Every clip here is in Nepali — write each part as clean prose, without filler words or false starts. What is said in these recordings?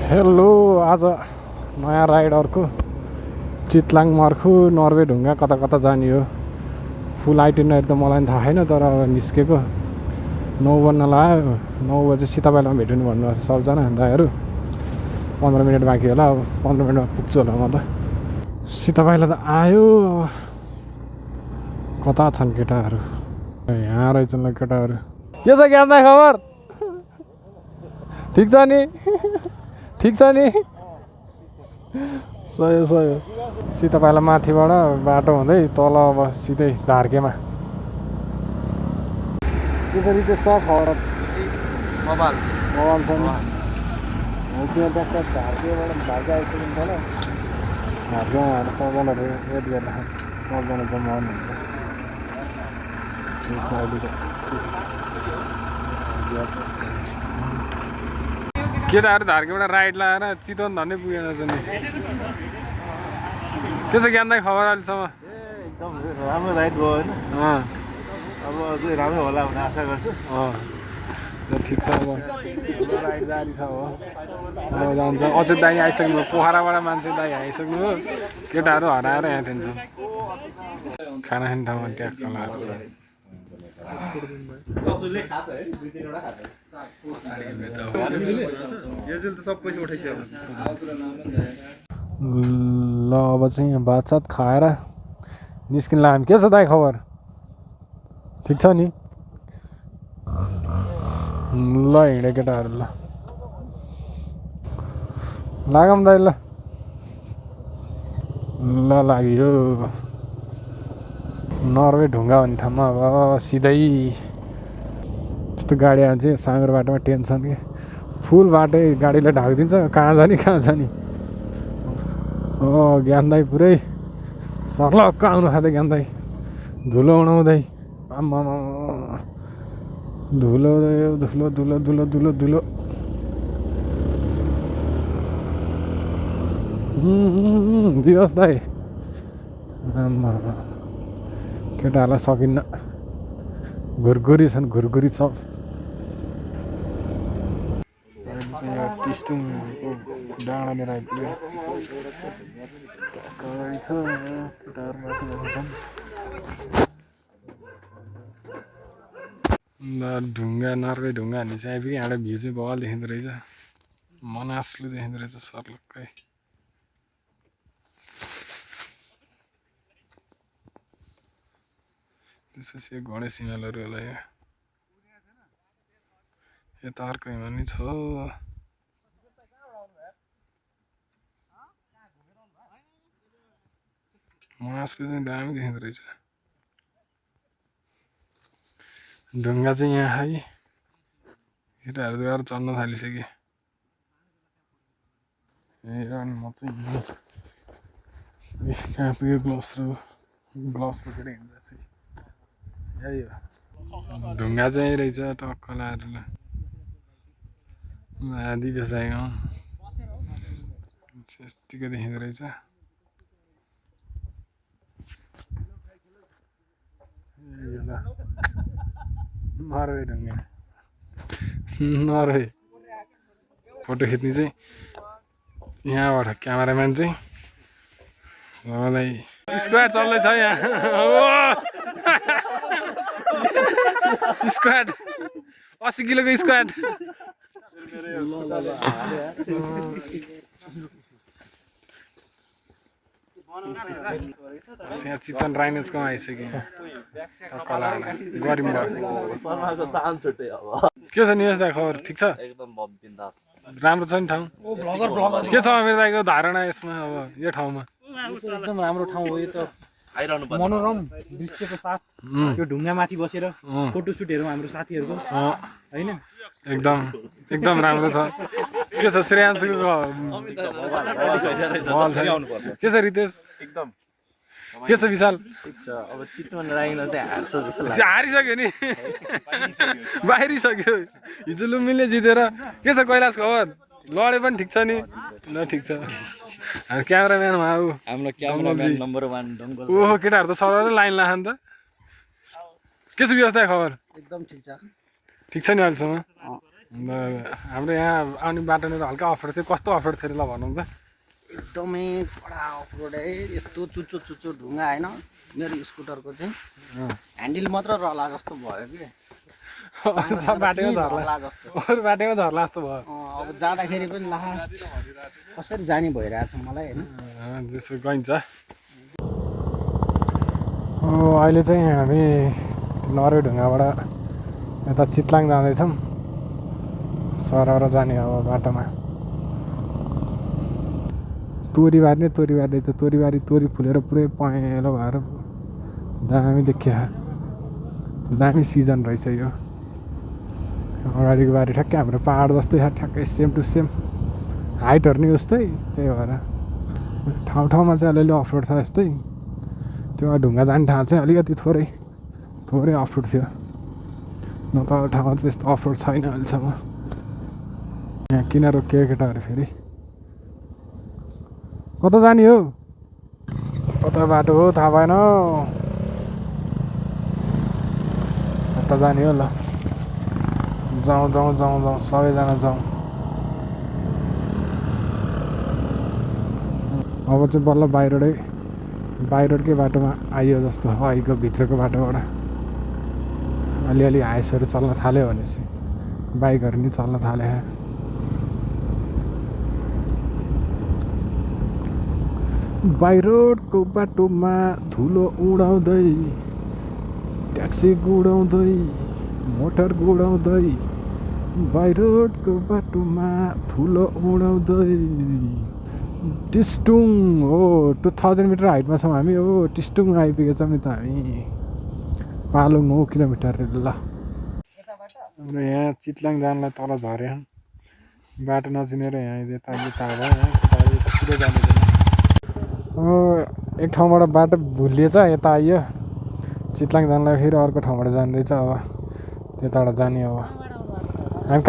हेलो आज नयाँ राइड अर्को चितलाङ मर्खु नर्वे ढुङ्गा कता कता जाने हो फुल आइटिनरी त मलाई थाहा छैन तर अब निस्केको 9 बज्न लाग्यो 9 बजे सीतापाइलामा भेट्नु भन्नुभएको छ सबजना दाइहरू 15 मिनट बाँकी होला अब 15 मिनटमा पुग्छु होला म त सीतापाइला त आयो कता छन् केटाहरू यहाँ रहेछन् ल केटाहरू के छ ज्ञानदा खबर ठिक छ नि ठिक छ नि सही सही सीतापाइला माथिबाट बाटो हुँदै तल अब सिधै धार्केमा त्यसरी त्यो सब खबर मोबाइल छ नि यहाँ ट्याक्क धार्केबाट भाग्य आइसक्नु छ ल धार्केमा आएर सबजना वेट गरेर सबजना जम्मा आउनुहुन्छ केटाहरू धार्केबाट राइड लगाएर चितवन धन्नै पुगेन रहेछ नि के छ ज्ञानदाई खबर अहिलेसम्म एकदम राम्रो राइड भयो होइन अब अझै राम्रो होला भन्ने आशा गर्छु ठिक छ अब राइड जारी छ अब जान्छ अझै दाइ आइसक्नु पोखराबाट मान्छे दाइ आइसक्नु हो केटाहरू हराएर यहाँ थिन्छ खाना खाने ठाउँमा ट्याक्क लगाएर ल अब चाहिँ यहाँ भातसात खाएर निस्किन लाग्यो के छ दाइ खबर ठिक छ नि ल हिँडे केटाहरू ल लागौँ दाइ ल लाग्यो नर्वे ढुङ्गा भन्ने ठाउँमा अब सिधै त्यस्तो गाडी आउँछ साँगुरो बाटोमा टेन्सन के फुल बाटै गाडीले ढाकिदिन्छ कहाँ जाने ज्ञान दाइ पुरै सर्लक्क आउनु खाँदै ज्ञान दाइ धुलो उडाउँदै आम्मा धुलो धुलो धुलो धुलो धुलो धुलो दियोस् दाइ आम्मा केटाहरूलाई सकिन्न घुरघुरी छन् घुरघुरी सब टिस्टुङको डाँडामा आइपुग्यो केटाहरू माथि छन् ढुङ्गा नर्वे ढुङ्गा हान्ने चाहिँ आइपुग्यो यहाँ भ्यू चाहिँ बवाल देखिँदो रहेछ मनासलु देखिँदो रहेछ सर्लक्कै त्यसपछि गणेश हिमालहरू होला यता अर्को हिमाल नि छ मनासलु चाहिँ दामी देखिँदो रहेछ ढुङ्गा चाहिँ यहाँ है केटाहरू गएर चढ्न थालिसक्यो अनि म चाहिँ कहाँ पुग्यो ग्लोभ्स बोकेर हिँड्दा चाहिँ यही हो ढुङ्गा चाहिँ रहेछ टक्क लाएर ल आधी बेसाएको यतिको देखिँदो रहेछ नर्वे ढुङ्गा नर्वे फोटो खिच्ने चाहिँ यहाँबाट क्यामेराम्यान चाहिँ सबैलाई स्क्वाड चल्दैछ यहाँ स्क्वाड 80 किलोको स्क्वाड यहाँ चितवन राइनेजकोमा आइसक्यो गरिम के छ निवेश दाइ खबर ठिक छ राम्रो छ नि ठाउँ के छ मेरो दाइको धारणा यसमा अब यो ठाउँमा एकदम राम्रो ठाउँ हो यो त मनोरम दृश्यको साथ यो ढुङ्गा माथि बसेर फोटो सुटहरू हाम्रो साथीहरूको हैन एकदम राम्रो छ के छ श्रेयांशको के छ रितेश एकदम के छ विशाल ठिक छ अब चितवन राइन चाहिँ हार्छ जस्तो लाग्छ हारिसक्यो नि बाहिरिसक्यो हिजो लुम्बिनीले जितेर के छ कैलाश खबर लडे पनि ठिक छ नि ल ठिक छ क्यामेराम्यान हाम्रो क्यामेराम्यान नम्बर 1 डङ्गल ओहो केटाहरू त सरर लाइन लाखान त के छ व्यवस्था खबर एकदम ठिक छ ठिक छ नि अहिलेसम्म हाम्रो यहाँ आउने बाटोनिर हल्का अफरोड थियो कस्तो अफरोड थियो ल भनौँ त एकदमै कडा अफरोड है यस्तो चुच्चो चुच्चो ढुङ्गा होइन मेरो स्कुटरको चाहिँ ह्यान्डल मात्र रहला जस्तो भयो कि सब बाटोमा झर्ला जस्तो अरू बाटोमा झर्ला जस्तो भयो अब जाँदाखेरि पनि लास्ट कसरी जाने भइरहेछ मलाई होइन त्यसो गइन्छ अहिले चाहिँ हामी नरे ढुङ्गाबाट यता चितलाङ जाँदैछौँ सरर जाने अब बाटोमा तोरीबारी नै तोरीबारी रहेछ तोरी फुलेर पुरै पहेँलो भएर दामी देखिया दामी सिजन रहेछ यो अगाडिको बारी ठ्याक्कै हाम्रो पाहाड जस्तै छ ठ्याक्कै सेम टु सेम हाइटहरू नि उस्तै त्यही भएर ठाउँमा चाहिँ अलिअलि अफरोड छ यस्तै त्यो ढुङ्गा जाने ठाउँ चाहिँ अलिकति थोरै अफरोड थियो नत्र ठाउँमा चाहिँ त्यस्तो अफरोड छैन अहिलेसम्म यहाँ किन रोकियो केटाहरू फेरि कता जाने हो कता बाटो हो थाहा भएन कता जाने हो ल जाउँ सबैजना जाउँ अब चाहिँ बल्ल बाहिरकै बाटोमा आइयो जस्तो अहिलेको भित्रको बाटोबाट अलिअलि हाइसहरू चल्न थाल्यो भनेपछि बाइकहरू नि चल्न थाले बाहिरको बाटोमा धुलो उडाउँदै ट्याक्सी गुडाउँदै मोटर गुडाउँदै बाहिरको बाटोमा धुलो उडाउँदै टिस्टुङ हो 2000 मिटर हाइटमा छौँ हामी हो टिस्टुङ आइपुगेछौँ नि त हामी पालो 9 किलोमिटर ल हाम्रो यहाँ चितलाङ जानलाई तल झऱ्यो बाटो नचिनेर यहाँ यता भयो जानु एक ठाउँबाट बाटो भुलिएछ यता आइयो चितलाङ जानलाई फेरि अर्को ठाउँबाट जानु रहेछ अब त्यताबाट जाने अब हामी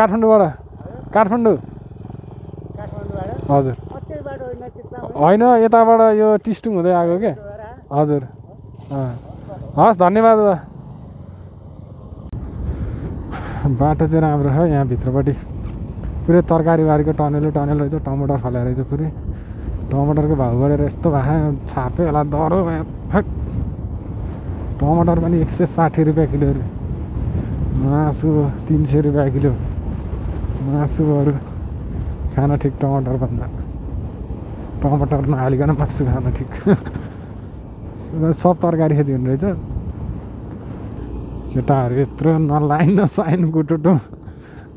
काठमाडौँ हजुर होइन यताबाट यो टिस्टुङ हुँदै आएको के हजुर हस् धन्यवाद बाटो चाहिँ राम्रो छ यहाँ भित्रपट्टि पुरै तरकारीबारीको टनेल रहेछ टमाटर फलाएर रहेछ पुरै टमाटरको भाउ बढेर यस्तो भयो छापे होला दह्रो भयो टमाटर पनि 160 रुपियाँ किलो अरे मासु 300 रुपियाँ किलो मासुहरू खान ठिक टमाटरभन्दा टमाटर नहालिकन मासु खान ठिक सब तरकारी खेती हुने रहेछ केटाहरू यत्रो नलाइन नसाइन गुटुटो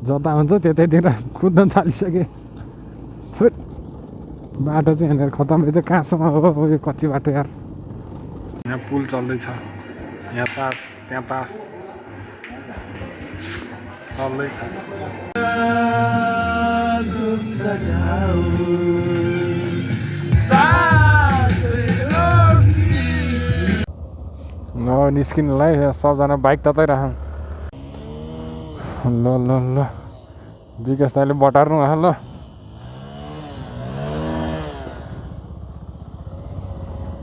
जता हुन्छ त्यतैतिर कुद्न थालिसके बाटो चाहिँ यहाँनिर खतम रहेछ कहाँसम्म हो यो कच्ची बाटो यार यहाँ पुल चल्दैछ यहाँ पास त्यहाँ पास चल्दैछ निस्किनुलाई सबजना बाइक तताइरह ल ल ल विकास दाइले बटार्नु आयो ल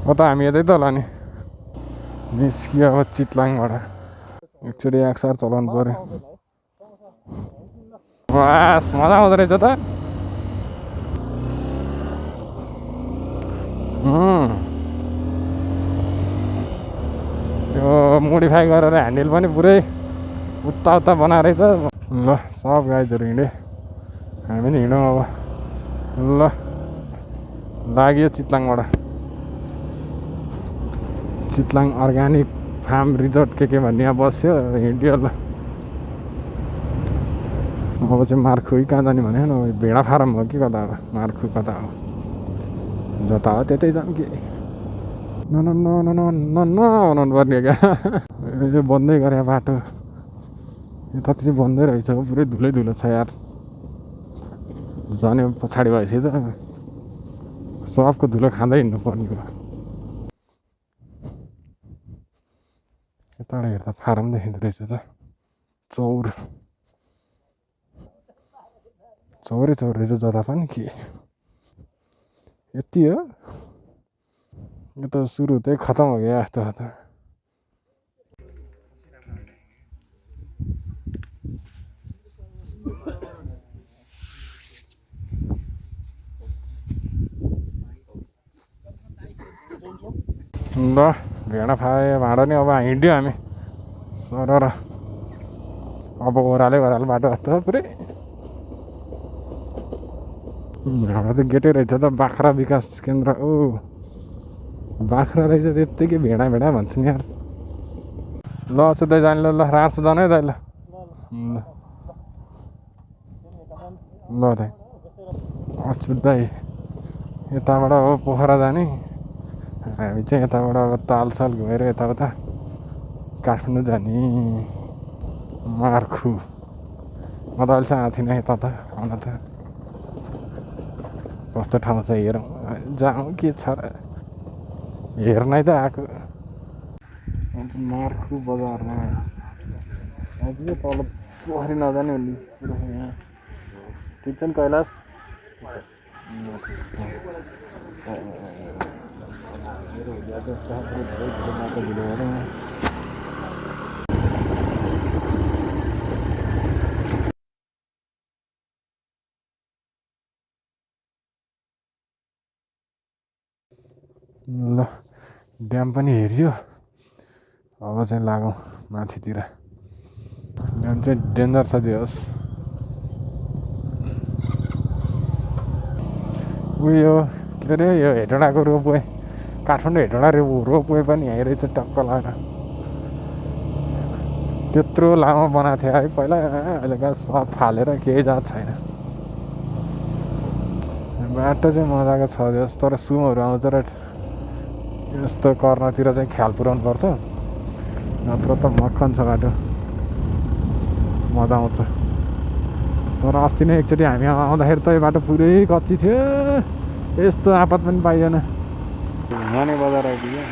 हो त हामी यतै त होला नि निस्कियो अब चितलाङबाट एकचोटि एक्सार चलाउनु पऱ्यो बास मजा आउँदो रहेछ त यो मोडिफाई गरेर ह्यान्डल पनि पुरै उता बनाएर रहेछ ल सब गाइजहरू हिँडे हामी पनि हिँडौँ अब ल लाग्यो चितलाङबाट चितलाङ अर्ग्यानिक फार्म रिजोर्ट के भन्ने यहाँ बस्यो हिँड्यो ल अब चाहिँ मार्खु कहाँ जाने भने भेडा फार्म हो कि कता हो मार्खु कता हो जता हो त्यतै जाऊँ कि नहुनु पर्ने क्या यो बन्दै गरे बाटो यता चाहिँ बन्दै रहेछ पुरै धुलो छ यार झन् पछाडि भएपछि त सबको धुलो खाँदै हिँड्नु पर्ने हो यताबाट हेर्दा फारम देखिँदो रहेछ त चौरै रहेछ जता पनि के यति हो यो त सुरु त्यही खतम हो गया जस्तो छ त ल भेडा फाए भाँडा नि अब हिँड्यो हामी सर र अब ओह्रालै बाटो जस्तो पुरै हाम्रो त गेटै रहेछ त बाख्रा विकास केन्द्र ओ बाख्रा रहेछ त्यत्तिकै भेडा भन्छ नि यार ल अचुत्दै जाने ल राँच जाने है दाइ ल ल दाइ अचुत्दै यताबाट हो पोखरा जाने हामी चाहिँ यताबाट अब तालसाल गएर यताउता काठमाडौँ जाने मार्खु म त अहिलेसम्म आएको थिइनँ यता त आउन त कस्तो ठाउँ छ हेरौँ जाउँ के छ र हेर्नै त आएको मार्खु बजारमा अझै तल पोखरी नजाने भन्ने कुरो छ यहाँ ठिक छ नि कैलाश ल ड्याम पनि हेरियो अब चाहिँ लागौँ माथितिर ड्याम चाहिँ डेन्जर छ त्यो होस् उयो के अरे यो हेटौँडाको रोपवे काठमाडौँ हेटौँडा रोपवे पनि यहीँ रहेछ टक्क लगाएर त्यत्रो लामो बनाएको थियो है पहिला अहिले कहाँ सब फालेर केही जात छैन बाटो चाहिँ मजाको छ जस तर सुमहरू आउँछ र यस्तो कर्नरतिर चाहिँ ख्याल पुऱ्याउनु पर्छ नत्र त मक्खन छ बाटो मजा आउँछ तर अस्ति नै एकचोटि हामी आउँदाखेरि त यो बाटो पुरै कच्ची थियो यस्तो आपत पनि पाइएन माने बजार आइपुग्यो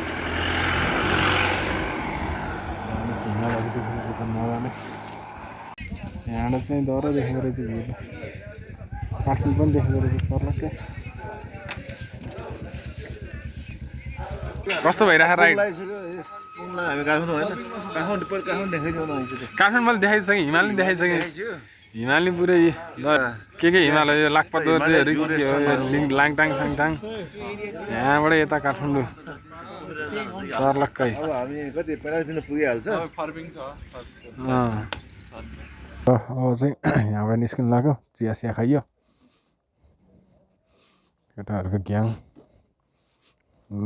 मजाले यहाँबाट चाहिँ डर देखेको रहेछ भिड काठमाडौँ पनि देखेको रहेछ सर्लक्कै कस्तो भइरहेको राइड हामी काठमाडौँ होइन काठमाडौँ देखाइदिउँ न काठमाडौँ मैले देखाइसकेँ हिमाल नि देखाइसकेँ हिमाल नि पुरै के हिमाल यो लाखपतहरू लाङटाङ साङटाङ यहाँबाट यता काठमाडौँ सर्लक्कै अब हामी कति 50 मिनट पुगिहाल्छ अब चाहिँ यहाँबाट निस्किनु लाग्यो चिया सिया खाइयो केटाहरूको ग्याङ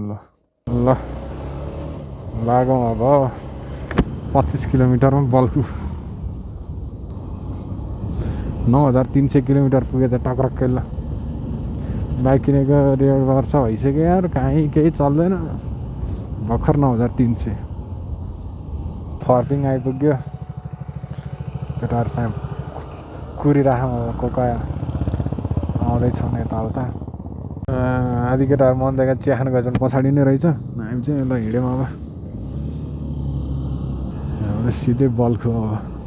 ल ल लागौँ अब 25 किलोमिटरमा बल्खु 9300 किलोमिटर पुगेछ टक्रक्कै ल बाइक किनेको 1.5 वर्ष भइसक्यो यार कहीँ केही चल्दैन भर्खर 9300 फर्पिङ आइपुग्यो केटाहरू चाहिँ कुरिराखौँ अब कोका आउँदैछन् यताउता आदि केटाहरू मन देखा चिया खानु गएछन् पछाडि नै रहेछ हामी चाहिँ ल हिँड्यौँ अब सिधै बल्खु अब